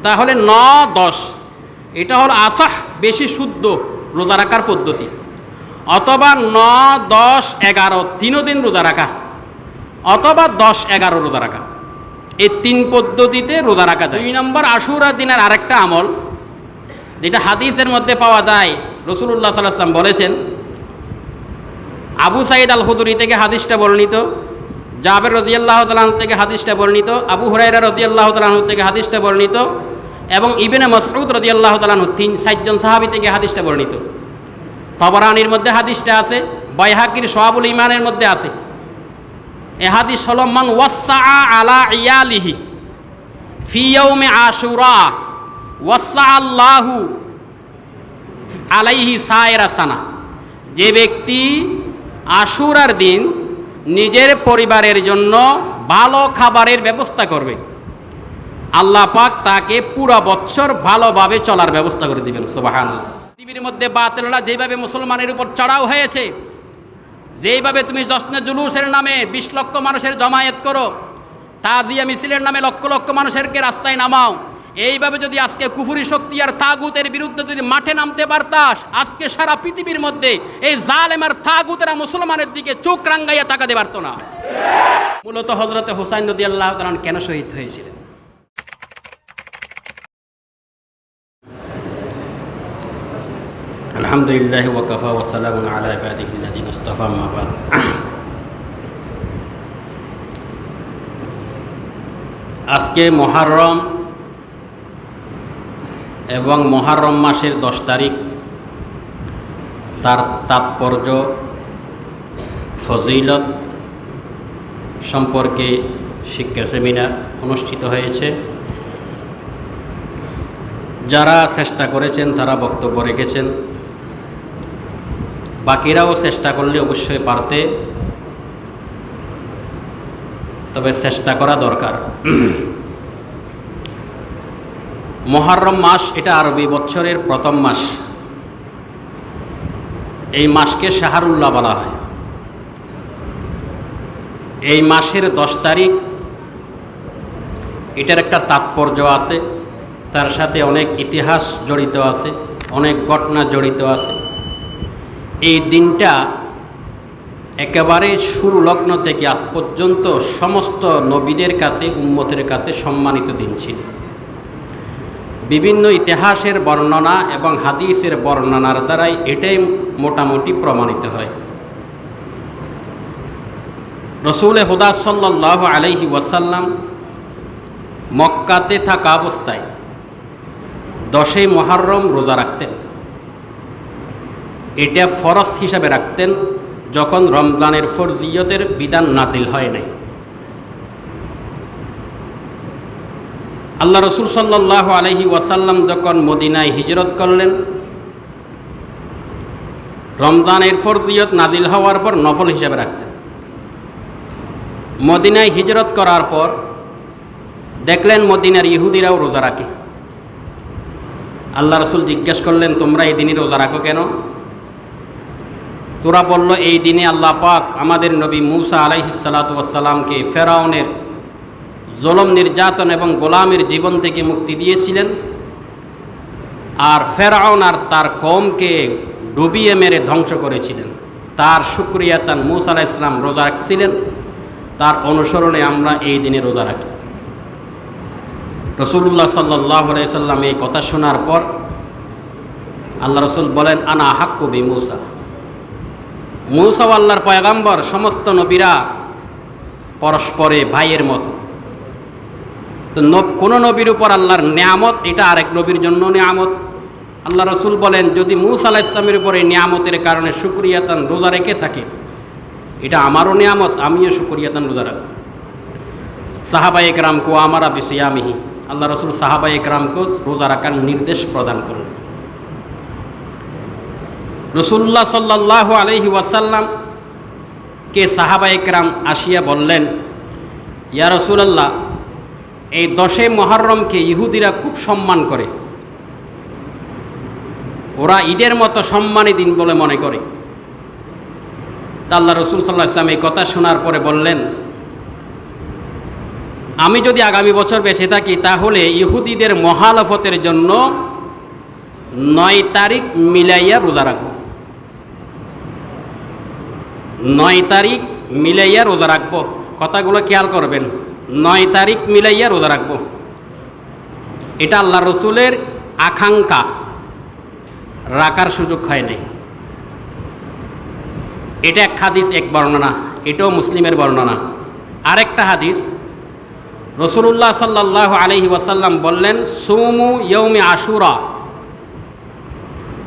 তাহলে 9-10 এটা হলো আসাহ, বেশি শুদ্ধ রোজা রাখার পদ্ধতি। অথবা 9-10-11 3 দিন রোজা রাখা, অথবা 10-11 রোজা রাখা, এই 3 পদ্ধতিতে রোজা রাখা যায়। 2 নম্বর আশুরার দিনের আরেকটা আমল যেটা হাদিসের মধ্যে পাওয়া যায়, রাসূলুল্লাহ সাল্লাল্লাহু আলাইহি ওয়াসাল্লাম বলেছেন, আবু সাঈদ আল খুদরি থেকে হাদিসটা বর্ণিত, জাবের রাদিয়াল্লাহু তাআলা আনহু থেকে হাদিসটা বর্ণিত, আবু হুরায়রা রাদিয়াল্লাহু তাআলা আনহু থেকে হাদিসটা বর্ণিত, এবং ইবনে মাসউদ রাদিয়াল্লাহু তাআলা আনহু 4 জন সাহাবী থেকে হাদিসটা বর্ণিত। তাবরানীর মধ্যে হাদিসটা আছে, বাইহাকির শুআবুল ঈমানের মধ্যে আছে। এই হাদিস হলো, মান ওয়াসআ আলা ইয়ালিহি ফি ইয়াউমি আশুরা ওয়াসআ আল্লাহু আলাইহি সায়রা সানা। যে ব্যক্তি আশুরার দিন নিজের পরিবারের জন্য ভালো খাবারের ব্যবস্থা করবে, আল্লাহ পাক তাকে পুরো বছর ভালোভাবে চলার ব্যবস্থা করে দিবেন। সুবহানাল্লাহ। পৃথিবীর মধ্যে বাতিলরা যেভাবে মুসলমানের উপর চড়াও হয়েছে, যেইভাবে তুমি জশ্নে জুলুসের নামে 20 লক্ষ মানুষের জমায়েত করো, তাজিয়া মিছিলের নামে লক্ষ লক্ষ মানুষেরকে রাস্তায় নামাও, এইভাবে যদি আজকে কুফরি শক্তি আর তাগুতের বিরুদ্ধে যদি মাঠে নামতে পারতাস, আজকে সারা পৃথিবীর মধ্যে এই জালেম আর তাগুতেরা মুসলমানের দিকে চোখ রাঙ্গাইয়া তাকাতে পারতো না। মূলত হযরতে হুসাইন রাদিয়াল্লাহু তাআলা কেন শহীদ হয়েছিলেন? আলহামদুলিল্লাহি ওয়া কাফা ওয়া সালামুন আলা ইবাদিহিল্লাযিনা ইসতাফা, আম্মা বা'দ। আজকে মুহররম এবং মুহররম মাসের 10 তারিখ, তার তাৎপর্য, ফজিলত সম্পর্কে শিক্ষা সেমিনার অনুষ্ঠিত হয়েছে। যারা চেষ্টা করেছেন তারা বক্তব্য রেখেছেন, বাকিরাও চেষ্টা করলে অবশ্যই পারতে, তবে চেষ্টা করা দরকার। মুহররম মাস এটা আরবি বছরের প্রথম মাস। এই মাসকে শাহরুল্লাহ বলা হয়। এই মাসের 10 তারিখ, এটার একটা তাৎপর্য আছে, তার সাথে অনেক ইতিহাস জড়িত আছে, অনেক ঘটনা জড়িত আছে। এই দিনটা একেবারে শুরু লগ্ন থেকে আজ পর্যন্ত সমস্ত নবীদের কাছে, উম্মতের কাছে সম্মানিত দিন ছিল। বিভিন্ন ইতিহাসের বর্ণনা এবং হাদিসের বর্ণনার দ্বারাই এটাই মোটামুটি প্রমাণিত হয়। রাসূল হুদা সাল্লাল্লাহু আলাইহি ওয়াসাল্লাম মক্কাতে থাকা অবস্থায় 10 মুহররম রোজা রাখতেন। এটা ফরজ হিসাবে রাখতেন যখন রমজানের ফরজিয়তের বিধান নাজিল হয় নাই। আল্লাহ রসুল সাল্লাল্লাহু আলাইহি ওয়াসাল্লাম যখন মদিনায় হিজরত করলেন, রমজানের ফরজিয়ত নাজিল হওয়ার পর নফল হিসাবে রাখতেন। মদিনায় হিজরত করার পর দেখলেন মদিনার ইহুদিরাও রোজা রাখে। আল্লাহ রসুল জিজ্ঞেস করলেন, তোমরা এই দিনই রোজা রাখো কেন? তোরা বলল, এই দিনে আল্লাহ পাক আমাদের নবী মূসা আলাইহিস সালাতু ওয়াস সালামকে ফেরাউনের জুলুম, নির্যাতন এবং গোলামের জীবন থেকে মুক্তি দিয়েছিলেন, আর ফেরাউন আর তার কওমকে ডুবিয়ে মেরে ধ্বংস করেছিলেন। তার শুকরিয়াতান মূসা আলাইহিস সালাম রোজা রাখছিলেন, তার অনুসরণে আমরা এই দিনে রোজা রাখি। রাসূলুল্লাহ সাল্লাল্লাহু আলাইহি সাল্লাম এই কথা শোনার পর আল্লাহ রসুল বলেন, আনা হাক্কু বি মূসা। মূসা আল্লাহর পয়গাম্বর, সমস্ত নবীরা পরস্পরে ভাইয়ের মতো। তো কোনো নবীর উপর আল্লাহর নিয়ামত, এটা আরেক নবীর জন্য নিয়ামত। আল্লাহ রসুল বলেন, যদি মূসা আলাইহিস সালামের উপরে নিয়ামতের কারণে শুকরিয়াতান রোজা রেখে থাকে, এটা আমারও নিয়ামত, আমিও শুকরিয়াতান রোজা রাখব। সাহাবায়ে কেরামকে আমারা বিসিয়ামিহি, আল্লাহ রসুল সাহাবায়ে কেরামকে রোজা রাখার নির্দেশ প্রদান করলেন। রাসূলুল্লাহ সাল্লাল্লাহু আলাইহি ওয়াসাল্লাম কে সাহাবায়ে কেরাম আসিয়া বললেন, ইয়া রাসূলুল্লাহ, এই 10 মুহররমকে ইহুদিরা খুব সম্মান করে, ওরা ঈদের মতো সম্মানী দিন বলে মনে করে। তা আল্লাহ রসুল সাল্লাল্লাহু আলাইহি ওয়াসাল্লাম এই কথা শোনার পরে বললেন, আমি যদি আগামী বছর বেঁচে থাকি তাহলে ইহুদিদের মহালফতের জন্য 9 তারিখ মিলাইয়া রোজা রাখব। 9 তারিখ মিলাইয়া রোজা রাখব। কথাগুলো খেয়াল করবেন। 9 তারিখ মিলাইয়া রোজা রাখব। এটা আল্লাহ রসুলের আকাঙ্ক্ষা, রাখার সুযোগ হয় নাই। এটা এক হাদিস, এক বর্ণনা, এটাও মুসলিমের বর্ণনা। আরেকটা হাদিস, রসুল্লাহ সাল্লাল্লাহু আলাইহি ওয়াসাল্লাম বললেন, সুমু ইয়ৌমে আশুরা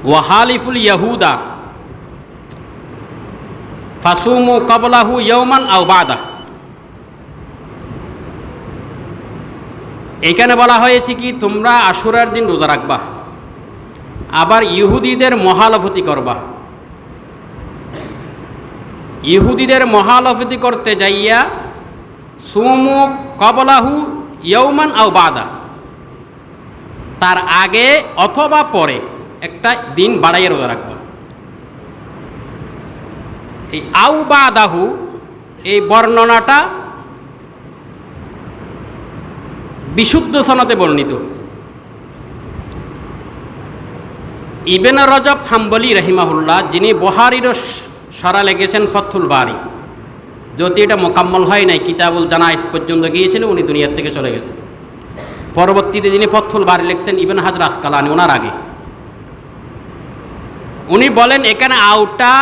ওয়াহালিফুল ইয়াহুদা ফাসুমু কবলাহু ইয়ৌমান আও বাদা। এখানে বলা হয়েছে কি, তোমরা আশুরার দিন রোজা রাখবা, আবার ইহুদিদের মহালফতি করবা। ইহুদিদের মহালফতি করতে যাইয়া সুমু কবলাহু ইয়ৌমান আও বাদা, তার আগে অথবা পরে একটা দিন বাড়াইয়া রোজা রাখবা। এই আউ বাদাহু, এই বর্ণনাটা বিশুদ্ধ সনদে বর্ণিত। ইবনে রজব হাম্বলি রহিমাহুল্লাহ, যিনি বুখারীর সরা লেগেছেন ফথুল বারি, যদি এটা মোকাম্মল হয় নাই, কিতাবুল জানাইজ পর্যন্ত গিয়েছিলেন, উনি দুনিয়ার থেকে চলে গেছেন। পরবর্তীতে যিনি ফথুল বারি লিখছেন ইবনে হাজর আসকালানি, ওনার আগে। উনি বলেন এখানে আউটা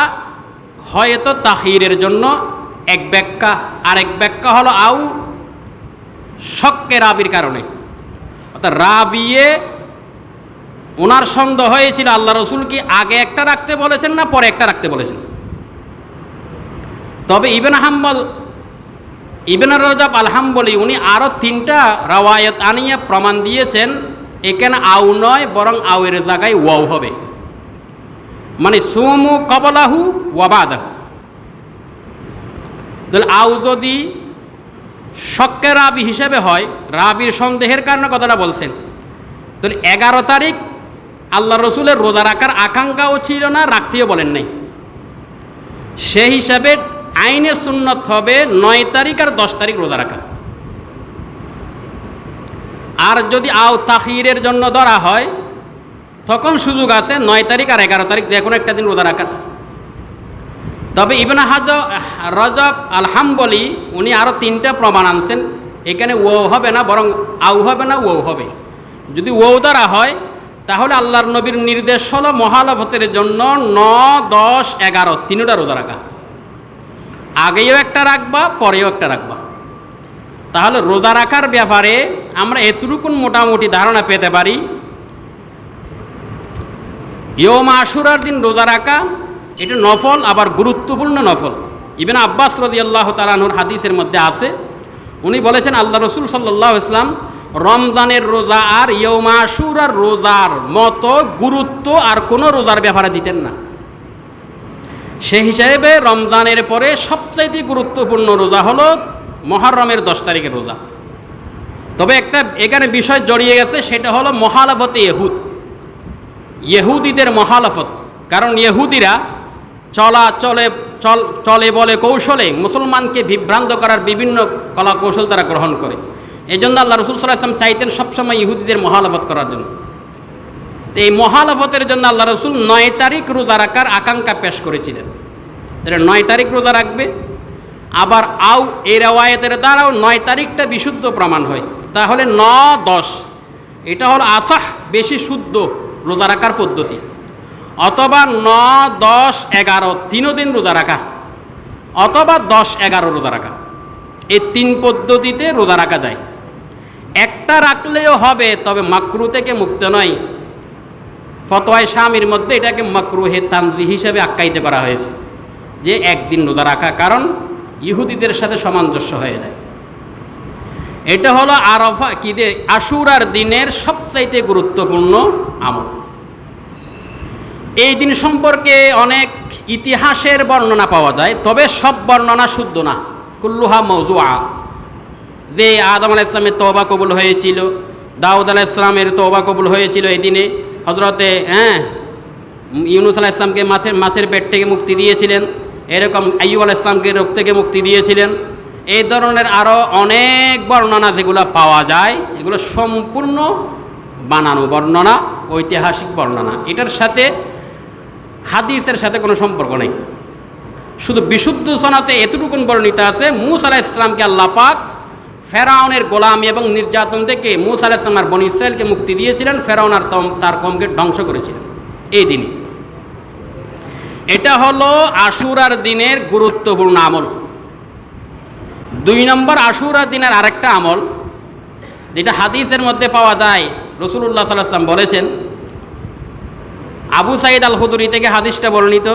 হয়তো তাখিরের জন্য এক ব্যাখ্যা, আর এক ব্যাখ্যা হলো আউ শক্কে রাবির কারণে, অর্থাৎ রাবিয়ে ওনার সন্দেহ হয়েছিল আল্লাহ রসুল কি আগে একটা রাখতে বলেছেন না পরে একটা রাখতে বলেছেন। তবে ইবনে রজব আল হাম্বলি উনি আরও 3টা রাওয়ায়াত আনিয়ে প্রমাণ দিয়েছেন এখানে আউ নয়, বরং আউয়ের জায়গায় ওয়াও হবে, মানে সুমু কবলাহু ওয়াবাদাহু। তাহলে আউ যদি শক্কে রাবি হিসেবে হয়, রাবির সন্দেহের কারণে কথাটা বলছেন, তাহলে 11 তারিখ আল্লাহ রসুলের রোজা রাখার আকাঙ্ক্ষাও ছিল না, রাখতেও বলেন নাই। সেই হিসাবে আইনে সুন্নত হবে 9 তারিখ আর 10 তারিখ রোজা রাখা। আর যদি আও তাখিরের জন্য ধরা হয় তখন সুযোগ আছে 9 তারিখ আর 11 তারিখ যে কোনো একটা দিন রোজা রাখার। তবে ইবনে রজব আল হাম্বলি উনি আরও 3টা প্রমাণ আনছেন, এখানে ও হবে না, বরং আউ হবে না, ও হবে। যদি ও দ্বারা হয় তাহলে আল্লাহর নবীর নির্দেশ হলো মহালফতের জন্য 9, 10, 11 3টা রোজা রাখা, আগেও একটা রাখবা, পরেও একটা রাখবা। তাহলে রোজা রাখার ব্যাপারে আমরা এতটুকুন মোটামুটি ধারণা পেতে পারি, ইয়ৌম আশুরার দিন রোজা রাখা এটা নফল, আবার গুরুত্বপূর্ণ নফল। ইবনে আব্বাস রাদিয়াল্লাহু তাআলা আনহুর হাদিসের মধ্যে আছে, উনি বলেছেন আল্লাহ রসুল সাল্লাল্লাহু আলাইহি ওয়াসাল্লাম রমজানের রোজা আর ইয়ৌম আশুরার রোজার মতো গুরুত্ব আর কোনো রোজার ব্যাপারে দিতেন না। সেই হিসাবে রমজানের পরে সবচাইতে গুরুত্বপূর্ণ রোজা হলো মুহররমের 10 তারিখের রোজা। তবে একটা এখানে বিষয় জড়িয়ে গেছে, সেটা হলো মহালফতে ইহুদিদের মহালফত। কারণ ইহুদিরা চলে বলে কৌশলে মুসলমানকে বিভ্রান্ত করার বিভিন্ন কলা কৌশল তারা গ্রহণ করে। এই জন্য আল্লাহ রসুল সাল্লাল্লাহু আলাইহি ওয়াসাল্লাম চাইতেন সবসময় ইহুদিদের মহালফত করার জন্য। এই মহালফতের জন্য আল্লাহ রসুল 9 তারিখ রোজা রাখার আকাঙ্ক্ষা পেশ করেছিলেন। 9 তারিখ রোজা রাখবে। আবার আউ এই রেওয়ায়েতের দ্বারাও 9 তারিখটা বিশুদ্ধ প্রমাণ হয়। তাহলে 9, 10 এটা হলো আসাহ, বেশি শুদ্ধ রোজা রাখার পদ্ধতি। অথবা 9, 10, 11 3 দিন রোজা রাখা, অথবা 10, 11 রোজা রাখা, এই 3 পদ্ধতিতে রোজা রাখা যায়। একটা রাখলেও হবে, তবে মাকরু থেকে মুক্ত নয়। ফতোয়ায়ে শামির মধ্যে এটাকে মাকরুহে তানজিহ হিসেবে আখ্যায়িত করা হয়েছে, যে একদিন রোজা রাখা, কারণ ইহুদিদের সাথে সামঞ্জস্য হয়ে যায়। এটা হলো আরাফা আশুরার দিনের সবচাইতে গুরুত্বপূর্ণ আমল। এই দিন সম্পর্কে অনেক ইতিহাসের বর্ণনা পাওয়া যায়, তবে সব বর্ণনা শুদ্ধ না, কুল্লুহা মওজুআ। যে আদম আলাইহিস সালামের তওবা কবুল হয়েছিল, দাউদ আলাইহিস সালামের তওবা কবুল হয়েছিল এই দিনে, হযরতে ইউনূস আলাইহিস সালামকে মাছের পেট থেকে মুক্তি দিয়েছিলেন, এরকম আইয়ুব আলাইহিস সালামকে রোগ থেকে মুক্তি দিয়েছিলেন, এই ধরনের আরও অনেক বর্ণনা যেগুলো পাওয়া যায় এগুলো সম্পূর্ণ বানানো বর্ণনা, ঐতিহাসিক বর্ণনা। এটার সাথে হাদিসের সাথে কোনো সম্পর্ক নেই। শুধু বিশুদ্ধ সনদে এতটুকুন বর্ণিত আছে, মূসা আলাইহিস সালামকে আল্লাহ পাক ফেরাউনের গোলামি এবং নির্যাতন থেকে মূসা আলাইহিস সালাম আর বনী ইসরাইলকে মুক্তি দিয়েছিলেন, ফেরাউন আর তার কওমকে ধ্বংস করেছিলেন এই দিনই। এটা হলো আশুরার দিনের গুরুত্বপূর্ণ আমল। 2 নম্বর, আশুরার দিনের আরেকটা আমল যেটা হাদিসের মধ্যে পাওয়া যায়, রাসূলুল্লাহ সাল্লাল্লাহু আলাইহি ওয়াসাল্লাম বলেছেন, আবু সাঈদ আল খুদরি থেকে হাদিসটা বর্ণিত,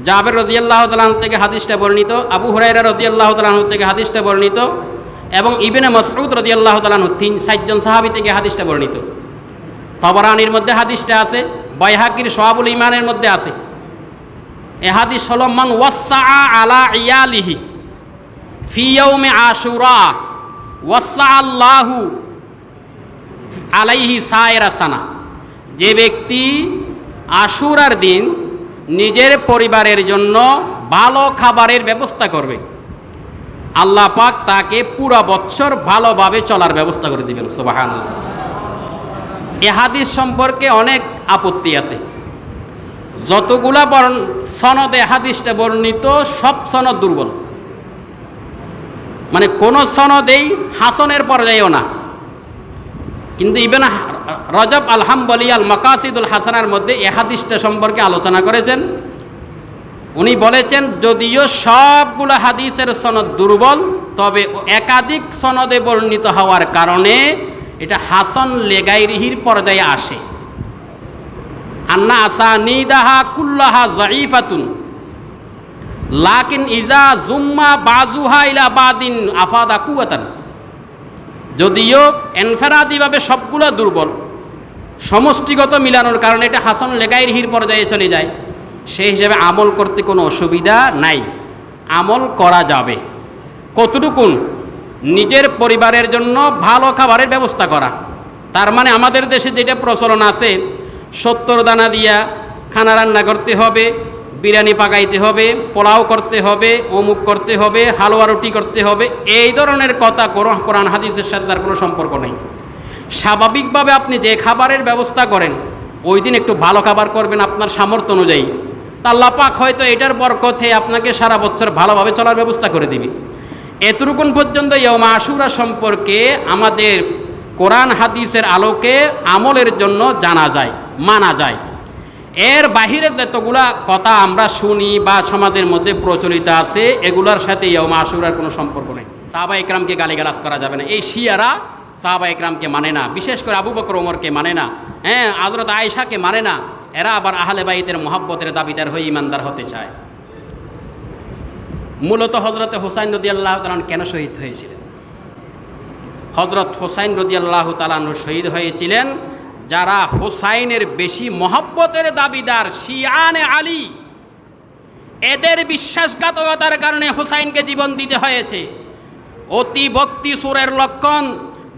জাবের রাদিয়াল্লাহু তাআলা আনহু থেকে হাদিসটা বর্ণিত, আবু হুরায়রা রাদিয়াল্লাহু তাআলা আনহু থেকে হাদিসটা বর্ণিত এবং ইবনে মাসউদ রাদিয়াল্লাহু তাআলা আনহু 4 জন সাহাবী থেকে হাদিসটা বর্ণিত। তাবরানীর মধ্যে হাদিসটা আছে, বাইহাকির শুআবুল ঈমানের মধ্যে আছে। এই হাদিস হলো, মান ওয়াসআ আলা ইয়ালিহি ফি ইয়াউমি আশুরা ওয়াসআ আল্লাহু আলাইহি সায়রা সানা। যে ব্যক্তি আশুরার দিন নিজের পরিবারের জন্য ভালো খাবারের ব্যবস্থা করবে, আল্লাহ পাক তাকে পুরো বছর ভালোভাবে চলার ব্যবস্থা করে দিবেন। সুবহানাল্লাহ। এ হাদিস সম্পর্কে অনেক আপত্তি আছে। যতগুলা সনদে হাদিসটা বর্ণিত সব সনদ দুর্বল, মানে কোন সনদেই হাসানের পর্যায়েও না। কিন্তু ইবনে রজব আল হাম্বলি আল মাকাসিদুল হাসানার মধ্যে এ হাদিসটা সম্পর্কে আলোচনা করেছেন। উনি বলেছেন, যদিও সবগুলো হাদিসের সনদ দুর্বল, তবে একাধিক সনদে বর্ণিত হওয়ার কারণে এটা হাসান লেগাইরিহির পর্যায়ে আসে। আন্না আসানিদাহা কুল্লাহা যায়ীফাতুন লাকিন ইজা জুম্মা বাযুহা ইলা বাদিন আফাদা কুওয়াতান। যদিও এনফেরাদিভাবে সবগুলো দুর্বল, সমষ্টিগত মিলানোর কারণে এটা হাসান লেগাইরিহির পর্যায়ে চলে যায়। সেই হিসেবে আমল করতে কোনো অসুবিধা নাই, আমল করা যাবে। কতটুকুন? নিজের পরিবারের জন্য ভালো খাবারের ব্যবস্থা করা। তার মানে আমাদের দেশে যেটা প্রচলন আছে, 70 দানা দিয়া খানা রান্না করতে হবে, বিরিয়ানি পাকাইতে হবে, পোলাও করতে হবে, অমুক করতে হবে, হালুয়া রুটি করতে হবে, এই ধরনের কথা কোরআন হাদিসের সাথে তার কোনো সম্পর্ক নেই। স্বাভাবিকভাবে আপনি যে খাবারের ব্যবস্থা করেন, ওই দিন একটু ভালো খাবার করবেন আপনার সামর্থ্য অনুযায়ী। আল্লাহ পাক হয়তো এটার বরকতে আপনাকে সারা বছর ভালোভাবে চলার ব্যবস্থা করে দিবে। এতটুকুন পর্যন্ত ইয়াউম আশুরা সম্পর্কে আমাদের কোরআন হাদিসের আলোকে আমলের জন্য জানা যায়, মানা যায়। এর বাহিরে যতগুলা কথা আমরা শুনি বা সমাজের মধ্যে প্রচলিত আছে, এগুলোর সাথে ইয়াউম আশুরার কোনো সম্পর্ক নেই। সাহাবা ইকরামকে গালিগালাজ করা যাবে না। এই শিয়ারা সাহাবা ইকরামকে মানে না, বিশেষ করে আবু বকর ওমরকে মানে না, হযরত আয়েশাকে মানে না। এরা আবার আহলে বাইতের মুহাব্বতের দাবিদার হয়ে ইমানদার হতে চায়। মূলত হযরত হুসাইন রাদিয়াল্লাহু তাআলা কেন শহীদ হয়েছিলেন? হযরত হুসাইন রাদিয়াল্লাহু তাআলা শহীদ হয়েছিলেন যারা হুসাইনের বেশি মহব্বতের দাবিদার, শিয়ানে আলী, এদের বিশ্বাসঘাতকতার কারণে হুসাইনকে জীবন দিতে হয়েছে। অতি ভক্তি সুরের লক্ষণ,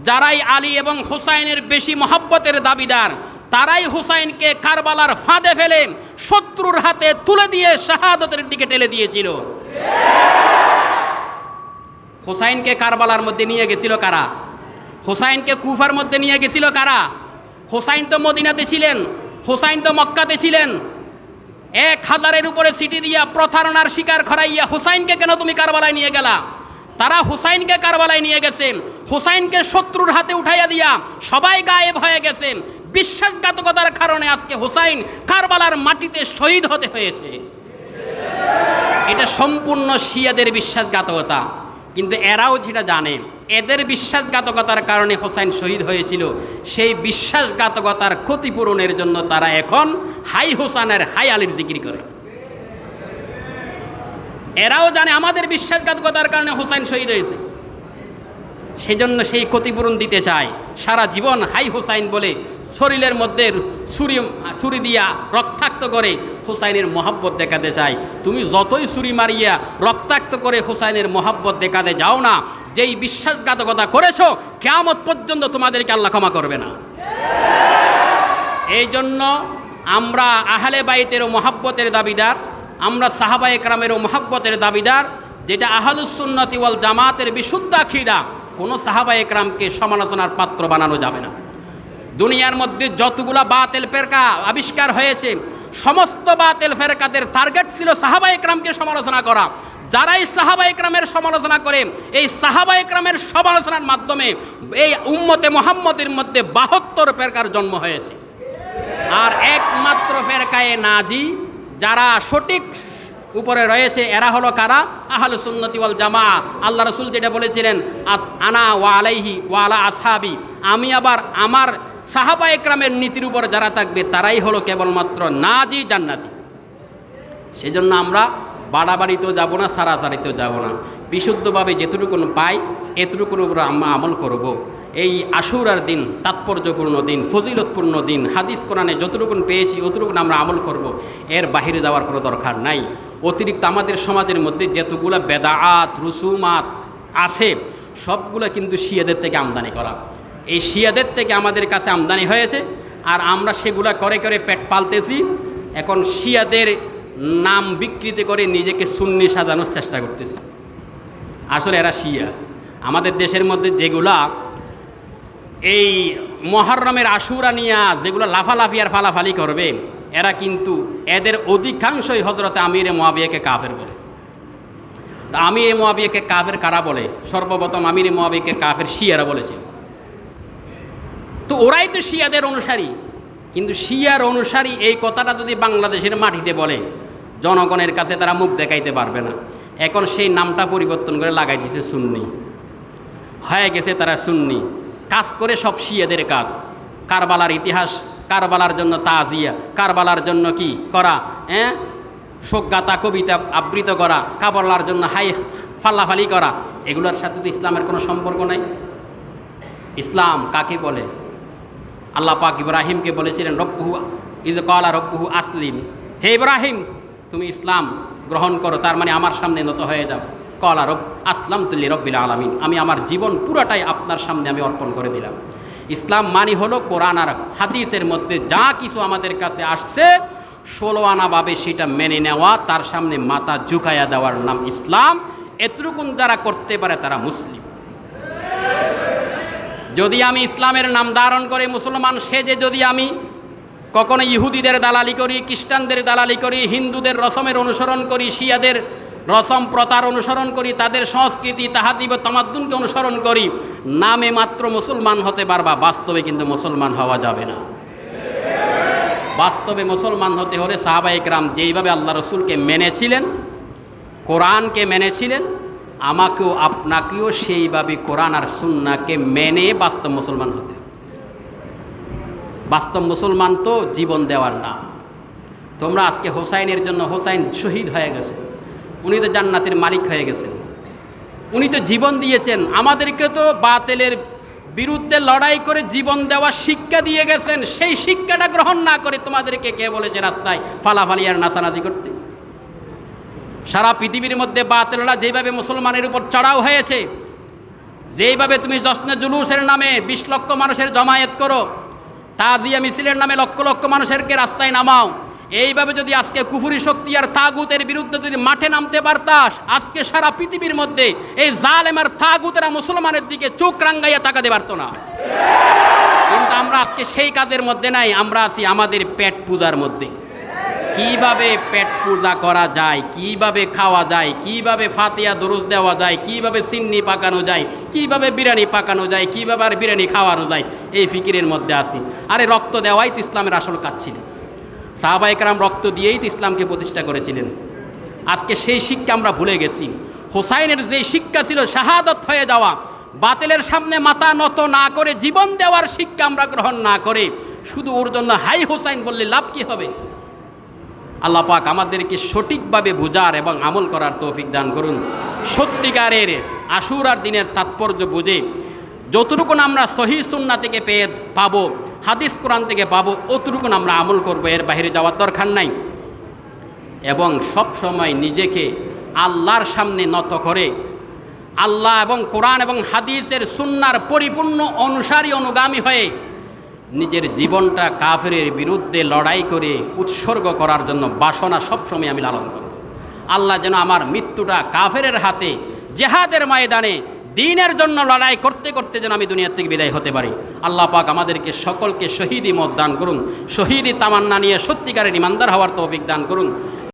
যারাই আলী এবং হুসাইনের বেশি মহব্বতের দাবিদার, তারাই হুসাইনকে কারবালার ফাঁদে ফেলে শত্রুর হাতে তুলে দিয়ে শাহাদতের দিকে ঠেলে দিয়েছিল। হুসাইনকে কারবালার মধ্যে নিয়ে গেছিল কারা? হুসাইনকে কুফার মধ্যে নিয়ে গেছিল কারা? হুসাইন তো মদিনাতে ছিলেন, হুসাইন তো মক্কাতে ছিলেন। 1000-এর উপরে সিটি দিয়া প্রতারণার শিকার খরাইয়া হুসাইনকে কেন তুমি কারবালায় নিয়ে গেলা? তারা হুসাইনকে কারবালায় নিয়ে গেছেন, হুসাইনকে শত্রুর হাতে উঠাইয়া দিয়া সবাই গায়েব হয়ে গেছেন। বিশ্বাসঘাতকতার কারণে আজকে হুসাইন কারবালার মাটিতে শহীদ হতে হয়েছে। এটা সম্পূর্ণ শিয়াদের বিশ্বাসঘাতকতা। কিন্তু এরাও যেটা জানে, এদের বিশ্বাসঘাতকতার কারণে হুসাইন শহীদ হয়েছিল, সেই বিশ্বাসঘাতকতার ক্ষতিপূরণের জন্য তারা এখন হাই হুসাইনের হাই আলীর জিকির করে। এরাও জানে আমাদের বিশ্বাসঘাতকতার কারণে হুসাইন শহীদ হয়েছে, সেজন্য সেই ক্ষতিপূরণ দিতে চায়। সারা জীবন হাই হুসাইন বলে শরীরের মধ্যে ছুরি দিয়া রক্তাক্ত করে হুসাইনের মহব্বত দেখাতে চায়। তুমি যতই ছুরি মারিয়া রক্তাক্ত করে হুসাইনের মহব্বত দেখাতে যাও না, যেই বিশ্বাসঘাতকতা করেছো, কিয়ামত পর্যন্ত তোমাদেরকে আল্লাহ ক্ষমা করবে না। এই জন্য আমরা আহলে বাইতেরও মহব্বতের দাবিদার, আমরা সাহাবা একরামেরও মহব্বতের দাবিদার। যেটা আহলুস সুন্নতি ওয়াল জামাতের বিশুদ্ধ আকীদা, কোনো সাহাবা একরামকে সমালোচনার পাত্র বানানো যাবে না। দুনিয়ার মধ্যে যতগুলা বাতিল ফেরকা আবিষ্কার হয়েছে, সমস্ত বাতিল ফেরকাদের টার্গেট ছিল সাহাবা একরামকে সমালোচনা করা। যারাই সাহাবা একরামের সমালোচনা করে, এই সাহাবা একরামের সমালোচনার মাধ্যমে এই উম্মতে মুহাম্মদের মধ্যে 72 ফেরকার জন্ম হয়েছে। আর একমাত্র ফেরকায়ে নাজি যারা সঠিক উপরে রয়েছে, এরা হলো কারা? আহলুস সুন্নতি ওয়াল জামা। আল্লাহ রাসূল যেটা বলেছিলেন, আনা ওয়া আলাইহি ওয়া আলা আসহাবি, আমি আবার আমার সাহাবা একরামের নীতির উপর যারা থাকবে তারাই হলো কেবলমাত্র নাজি, জান্নাতি। সেজন্য আমরা বাড়াবাড়িতেও যাব না, সারাসারিতেও যাব না। বিশুদ্ধভাবে যেটুকুন পাই এতটুকুর উপর আমরা আমল করব। এই আশুরার দিন তাৎপর্যপূর্ণ দিন, ফজিলতপূর্ণ দিন, হাদিস কোরআনে যতটুকুন পেয়েছি অতটুকুন আমরা আমল করব। এর বাহিরে যাওয়ার কোনো দরকার নাই। অতিরিক্ত আমাদের সমাজের মধ্যে যতগুলো বেদাআত রুসুমাত আছে সবগুলো কিন্তু শিয়াদের থেকে আমদানি করা। এই শিয়াদের থেকে আমাদের কাছে আমদানি হয়েছে, আর আমরা সেগুলা করে করে পেট পালতেছি। এখন শিয়াদের নাম বিকৃতি করে নিজেকে সুন্নি সাজানোর চেষ্টা করতেছি। আসলে এরা শিয়া। আমাদের দেশের মধ্যে যেগুলা এই মুহররমের আশুরা নিয়া যেগুলো লাফালাফি আর ফালাফালি করবে, এরা কিন্তু এদের অধিকাংশই হযরত আমির মুয়াবিয়াকে কাফের বলে। তা আমির মুয়াবিয়াকে কাফের কারা বলে? সর্বপ্রথম আমির মুয়াবিয়াকে কাফের শিয়ারা বলেছে। তো ওরাই তো শিয়াদের অনুসারী। কিন্তু শিয়ার অনুসারী এই কথাটা যদি বাংলাদেশের মাটিতে বলে, জনগণের কাছে তারা মুখ দেখাইতে পারবে না। এখন সেই নামটা পরিবর্তন করে লাগাই দিয়েছে সুন্নি, হয়ে গেছে তারা সুন্নি। কাজ করে সব শিয়াদের কাজ। কারবালার ইতিহাস, কারবালার জন্য তাজিয়া, কারবালার জন্য কি করা, শোকগাথা কবিতা আবৃত করা, কারবালার জন্য হাই ফাল্লাফালি করা, এগুলোর সাথে তো ইসলামের কোনো সম্পর্ক নাই। ইসলাম কাকে বলে? আল্লাহ পাক ইব্রাহিমকে বলেছিলেন, রব্বুহু ইয ক্বালা রব্বুহু আসলিম, হে ইব্রাহিম তুমি ইসলাম গ্রহণ করো, তার মানে আমার সামনে নত হয়ে যাও। ক্বালা আসলামতু লিরাব্বিল আলামিন, আমি আমার জীবন পুরাটাই আপনার সামনে আমি অর্পণ করে দিলাম। ইসলাম মানে হলো কোরআন আর হাদিসের মধ্যে যা কিছু আমাদের কাছে আসছে 16 আনাভাবে সেটা মেনে নেওয়া, তার সামনে মাথা ঝুঁকাইয়া দেওয়ার নাম ইসলাম। এতটুকুন যারা করতে পারে তারা মুসলিম। যদি আমি ইসলামের নাম ধারণ করে মুসলমান সেজে যদি আমি কখনো ইহুদিদের দালালি করি, খ্রিস্টানদের দালালি করি, হিন্দুদের রসমের অনুসরণ করি, শিয়াদের রসম প্রথার অনুসরণ করি, তাদের সংস্কৃতি তাহাজিব তামাদ্দুনকে অনুসরণ করি, নামে মাত্র মুসলমান হতে পারবা, বাস্তবে কিন্তু মুসলমান হওয়া যাবে না। বাস্তবে মুসলমান হতে হলে সাহাবায়ে কেরাম যেইভাবে আল্লাহ রসুলকে মেনেছিলেন, কোরআনকে মেনেছিলেন, আমাকেও আপনাকেও সেইভাবে কোরআন আর সুন্নাহকে মেনে বাস্তব মুসলমান হতে। বাস্তব মুসলমান তো জীবন দেওয়ার না। তোমরা আজকে হোসাইনের জন্য, হোসাইন শহীদ হয়ে গেছে, উনি তো জান্নাতের মালিক হয়ে গেছেন, উনি তো জীবন দিয়েছেন। আমাদেরকে তো বাতিলের বিরুদ্ধে লড়াই করে জীবন দেওয়া শিক্ষা দিয়ে গেছেন। সেই শিক্ষাটা গ্রহণ না করে তোমাদেরকে কে বলেছে রাস্তায় ফালাফালি আর নাচানাচি করতে? সারা পৃথিবীর মধ্যে বাতিলরা যেভাবে মুসলমানের উপর চড়াও হয়েছে, যেইভাবে তুমি জশ্নে জুলুসের নামে 20 লক্ষ মানুষের জমায়েত করো, তাজিয়া মিছিলের নামে লক্ষ লক্ষ মানুষেরকে রাস্তায় নামাও, এইভাবে যদি আজকে কুফরি শক্তি আর তাগুতের বিরুদ্ধে যদি মাঠে নামতে পারতাস, আজকে সারা পৃথিবীর মধ্যে এই জালেম আর তাগুতেরা মুসলমানের দিকে চোখ রাঙ্গাইয়া তাকাতে পারতো না। কিন্তু আমরা আজকে সেই কাজের মধ্যে নাই, আমরা আছি আমাদের পেট পূজার মধ্যে। কিভাবে পেট পূজা করা যায়, কিভাবে খাওয়া যায়, কিভাবে ফাতিহা দরুদ দেওয়া যায়, কিভাবে সিন্নি পাকানো যায়, কিভাবে বিরিয়ানি পাকানো যায়, কিভাবে আর বিরিয়ানি খাওয়ানো যায়, এই ফিকিরের মধ্যে আছি। আরে রক্ত দেওয়াই তো ইসলামের আসল কাজ ছিল। সাহাবায়ে কেরাম রক্ত দিয়েই তো ইসলামকে প্রতিষ্ঠা করেছিলেন। আজকে সেই শিক্ষা আমরা ভুলে গেছি। হোসাইনের যে শিক্ষা ছিল শাহাদত হয়ে যাওয়া, বাতিলের সামনে মাথা নত না করে জীবন দেওয়ার শিক্ষা আমরা গ্রহণ না করে শুধু ওর জন্য হাই হোসাইন বললে লাভ কি হবে? আল্লাহ পাক আমাদেরকে সঠিকভাবে বুঝার এবং আমল করার তৌফিক দান করুন। সত্যিকারের আশুরার দিনের তাৎপর্য বুঝে যতটুকু আমরা সহিহ সুন্নাহ থেকে পেয়ে পাবো, হাদিস কোরআন থেকে পাবো, অতটুকু আমরা আমল করব, এর বাইরে যাওয়ার দরকার নাই। এবং সব সময় নিজেকে আল্লাহর সামনে নত করে আল্লাহ এবং কোরআন এবং হাদিসের সুন্নাহর পরিপূর্ণ অনুসারী অনুগামী হয়ে নিজের জীবনটা কাফেরের বিরুদ্ধে লড়াই করে উৎসর্গ করার জন্য বাসনা সবসময় আমি লালন করব। আল্লাহ যেন আমার মৃত্যুটা কাফেরের হাতে জেহাদের ময়দানে দ্বীনের জন্য লড়াই করতে করতে যেন আমি দুনিয়া থেকে বিদায় হতে পারি। আল্লাহ পাক আমাদেরকে সকলকে শহীদি মত দান করুন, শহীদি তামান্না নিয়ে সত্যিকারের ইমানদার হওয়ার তৌফিক দান করুন।